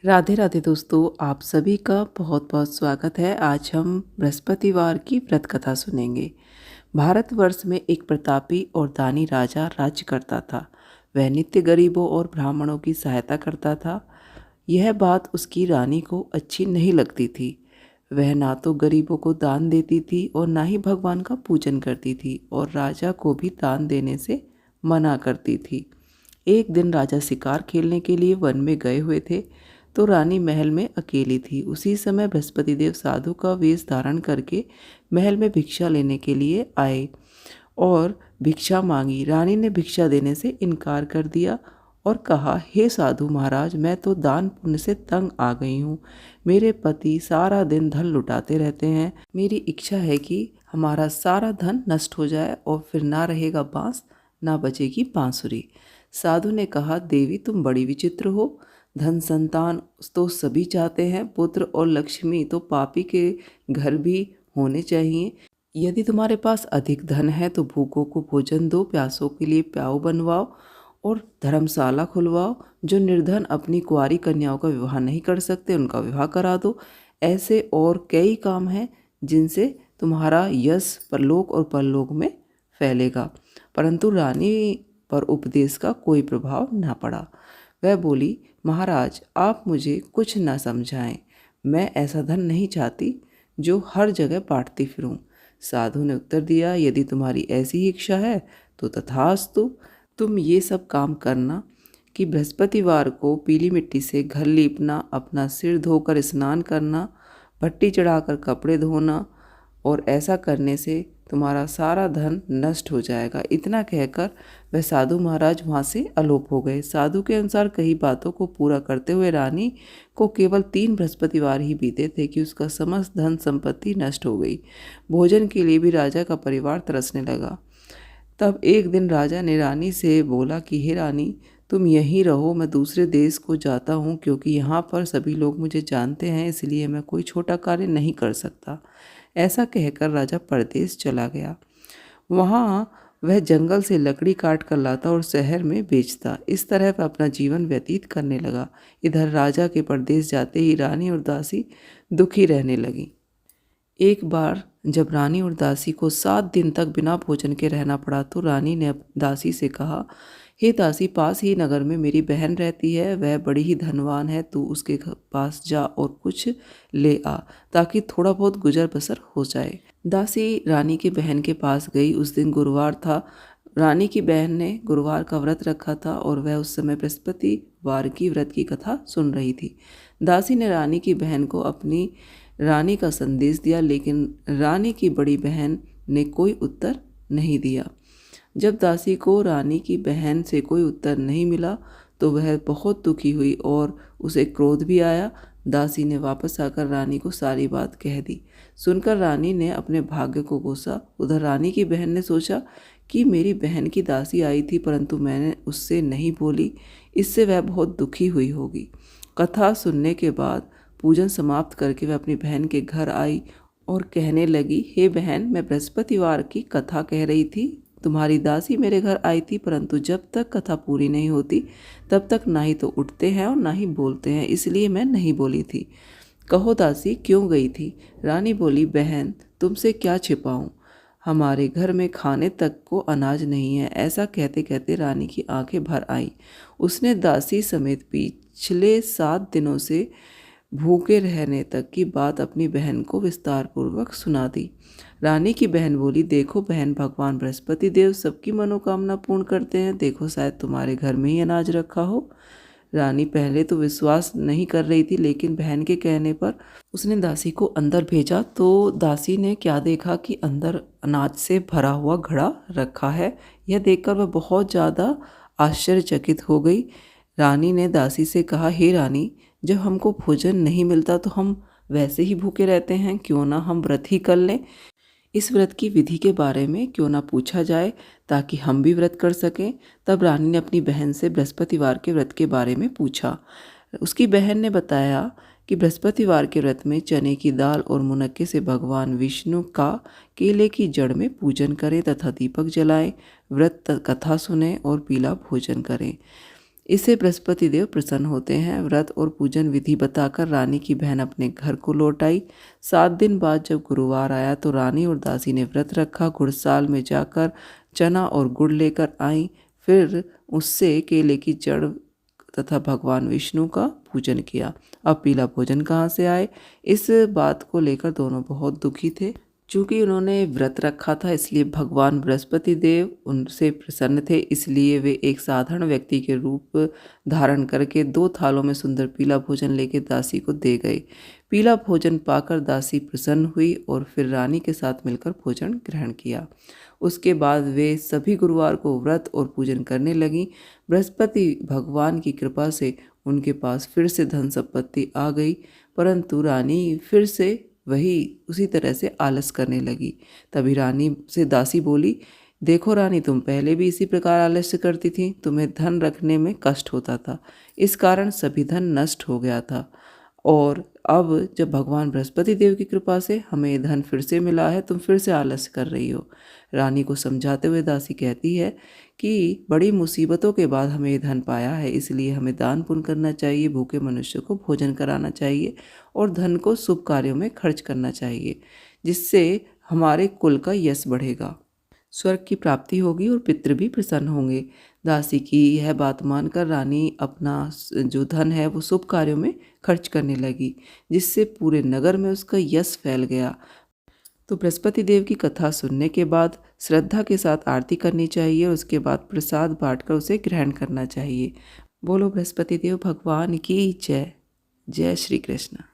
राधे राधे दोस्तों, आप सभी का बहुत बहुत स्वागत है। आज हम बृहस्पतिवार की व्रत कथा सुनेंगे। भारतवर्ष में एक प्रतापी और दानी राजा राज्य करता था। वह नित्य गरीबों और ब्राह्मणों की सहायता करता था। यह बात उसकी रानी को अच्छी नहीं लगती थी। वह ना तो गरीबों को दान देती थी और ना ही भगवान का पूजन करती थी, और राजा को भी दान देने से मना करती थी। एक दिन राजा शिकार खेलने के लिए वन में गए हुए थे, तो रानी महल में अकेली थी। उसी समय बृहस्पति देव साधु का वेश धारण करके महल में भिक्षा लेने के लिए आए और भिक्षा मांगी। रानी ने भिक्षा देने से इनकार कर दिया और कहा, हे साधु महाराज, मैं तो दान पुण्य से तंग आ गई हूँ। मेरे पति सारा दिन धन लुटाते रहते हैं। मेरी इच्छा है कि हमारा सारा धन नष्ट हो जाए और फिर ना रहेगा बांस, ना बचेगी बांसुरी। साधु ने कहा, देवी तुम बड़ी विचित्र हो। धन संतान तो सभी चाहते हैं, पुत्र और लक्ष्मी तो पापी के घर भी होने चाहिए। यदि तुम्हारे पास अधिक धन है तो भूखों को भोजन दो, प्यासों के लिए प्याऊ बनवाओ और धर्मशाला खुलवाओ। जो निर्धन अपनी कुंवारी कन्याओं का विवाह नहीं कर सकते, उनका विवाह करा दो। ऐसे और कई काम हैं जिनसे तुम्हारा यश परलोक और परलोक में फैलेगा। परंतु रानी पर उपदेश का कोई प्रभाव न पड़ा। वह बोली, महाराज आप मुझे कुछ न समझाएं। मैं ऐसा धन नहीं चाहती जो हर जगह बांटती फिरूं। साधु ने उत्तर दिया, यदि तुम्हारी ऐसी ही इच्छा है तो तथास्तु। तुम ये सब काम करना कि बृहस्पतिवार को पीली मिट्टी से घर लीपना, अपना सिर धोकर स्नान करना, भट्टी चढ़ाकर कपड़े धोना, और ऐसा करने से तुम्हारा सारा धन नष्ट हो जाएगा। इतना कहकर वह साधु महाराज वहाँ से अलोप हो गए। साधु के अनुसार कई बातों को पूरा करते हुए रानी को केवल 3 बृहस्पतिवार ही बीते थे कि उसका समस्त धन संपत्ति नष्ट हो गई। भोजन के लिए भी राजा का परिवार तरसने लगा। तब एक दिन राजा ने रानी से बोला कि हे रानी, तुम यहीं रहो, मैं दूसरे देश को जाता हूँ, क्योंकि यहाँ पर सभी लोग मुझे जानते हैं, इसलिए मैं कोई छोटा कार्य नहीं कर सकता। ऐसा कहकर राजा परदेश चला गया। वहाँ वह जंगल से लकड़ी काट कर लाता और शहर में बेचता। इस तरह वह अपना जीवन व्यतीत करने लगा। इधर राजा के परदेश जाते ही रानी और दासी दुखी रहने लगी। एक बार जब रानी और दासी को 7 दिन तक बिना भोजन के रहना पड़ा, तो रानी ने दासी से कहा, हे दासी, पास ही नगर में मेरी बहन रहती है, वह बड़ी ही धनवान है। तू उसके पास जा और कुछ ले आ, ताकि थोड़ा बहुत गुजर बसर हो जाए। दासी रानी की बहन के पास गई। उस दिन गुरुवार था। रानी की बहन ने गुरुवार का व्रत रखा था और वह उस समय बृहस्पतिवार की व्रत की कथा सुन रही थी। दासी ने रानी की बहन को अपनी रानी का संदेश दिया, लेकिन रानी की बड़ी बहन ने कोई उत्तर नहीं दिया। जब दासी को रानी की बहन से कोई उत्तर नहीं मिला तो वह बहुत दुखी हुई और उसे क्रोध भी आया। दासी ने वापस आकर रानी को सारी बात कह दी। सुनकर रानी ने अपने भाग्य को कोसा। उधर रानी की बहन ने सोचा कि मेरी बहन की दासी आई थी, परंतु मैंने उससे नहीं बोली, इससे वह बहुत दुखी हुई होगी। कथा सुनने के बाद पूजन समाप्त करके वह अपनी बहन के घर आई और कहने लगी, हे बहन, मैं बृहस्पतिवार की कथा कह रही थी। तुम्हारी दासी मेरे घर आई थी, परंतु जब तक कथा पूरी नहीं होती तब तक ना ही तो उठते हैं और ना ही बोलते हैं, इसलिए मैं नहीं बोली थी। कहो दासी, क्यों गई थी? रानी बोली, बहन, तुमसे क्या छिपाऊं, हमारे घर में खाने तक को अनाज नहीं है। ऐसा कहते कहते रानी की आंखें भर आई। उसने दासी समेत पिछले 7 दिनों से भूखे रहने तक की बात अपनी बहन को विस्तार पूर्वक सुना दी। रानी की बहन बोली, देखो बहन, भगवान बृहस्पति देव सबकी मनोकामना पूर्ण करते हैं। देखो, शायद तुम्हारे घर में ही अनाज रखा हो। रानी पहले तो विश्वास नहीं कर रही थी, लेकिन बहन के कहने पर उसने दासी को अंदर भेजा। तो दासी ने क्या देखा कि अंदर अनाज से भरा हुआ घड़ा रखा है। यह देखकर वह बहुत ज़्यादा आश्चर्यचकित हो गई। रानी ने दासी से कहा, हे रानी, जब हमको भोजन नहीं मिलता तो हम वैसे ही भूखे रहते हैं, क्यों ना हम व्रत ही कर लें। इस व्रत की विधि के बारे में क्यों ना पूछा जाए, ताकि हम भी व्रत कर सकें। तब रानी ने अपनी बहन से बृहस्पतिवार के व्रत के बारे में पूछा। उसकी बहन ने बताया कि बृहस्पतिवार के व्रत में चने की दाल और मुनक्के से भगवान विष्णु का केले की जड़ में पूजन करें तथा दीपक जलाएं, व्रत कथा सुने और पीला भोजन करें। इससे बृहस्पति देव प्रसन्न होते हैं। व्रत और पूजन विधि बताकर रानी की बहन अपने घर को लौट आई। 7 दिन बाद जब गुरुवार आया तो रानी और दासी ने व्रत रखा, गुड़साल में जाकर चना और गुड़ लेकर आई, फिर उससे केले की जड़ तथा भगवान विष्णु का पूजन किया। अब पीला भोजन कहाँ से आए, इस बात को लेकर दोनों बहुत दुखी थे। चूँकि उन्होंने व्रत रखा था इसलिए भगवान बृहस्पति देव उनसे प्रसन्न थे, इसलिए वे एक साधारण व्यक्ति के रूप धारण करके 2 थालों में सुंदर पीला भोजन लेकर दासी को दे गए। पीला भोजन पाकर दासी प्रसन्न हुई और फिर रानी के साथ मिलकर भोजन ग्रहण किया। उसके बाद वे सभी गुरुवार को व्रत और पूजन करने लगीं। बृहस्पति भगवान की कृपा से उनके पास फिर से धन संपत्ति आ गई, परंतु रानी फिर से वही उसी तरह से आलस करने लगी। तभी रानी से दासी बोली, देखो रानी, तुम पहले भी इसी प्रकार आलस्य करती थी, तुम्हें धन रखने में कष्ट होता था, इस कारण सभी धन नष्ट हो गया था, और अब जब भगवान बृहस्पति देव की कृपा से हमें ये धन फिर से मिला है, तुम फिर से आलस्य कर रही हो। रानी को समझाते हुए दासी कहती है कि बड़ी मुसीबतों के बाद हमें ये धन पाया है, इसलिए हमें दान पुण्य करना चाहिए, भूखे मनुष्य को भोजन कराना चाहिए और धन को शुभ कार्यों में खर्च करना चाहिए, जिससे हमारे कुल का यश बढ़ेगा, स्वर्ग की प्राप्ति होगी और पितृ भी प्रसन्न होंगे। दासी की यह बात मानकर रानी अपना जो धन है वो शुभ कार्यों में खर्च करने लगी, जिससे पूरे नगर में उसका यश फैल गया। तो बृहस्पति देव की कथा सुनने के बाद श्रद्धा के साथ आरती करनी चाहिए और उसके बाद प्रसाद बांटकर उसे ग्रहण करना चाहिए। बोलो बृहस्पति देव भगवान की जय। जय श्री कृष्ण।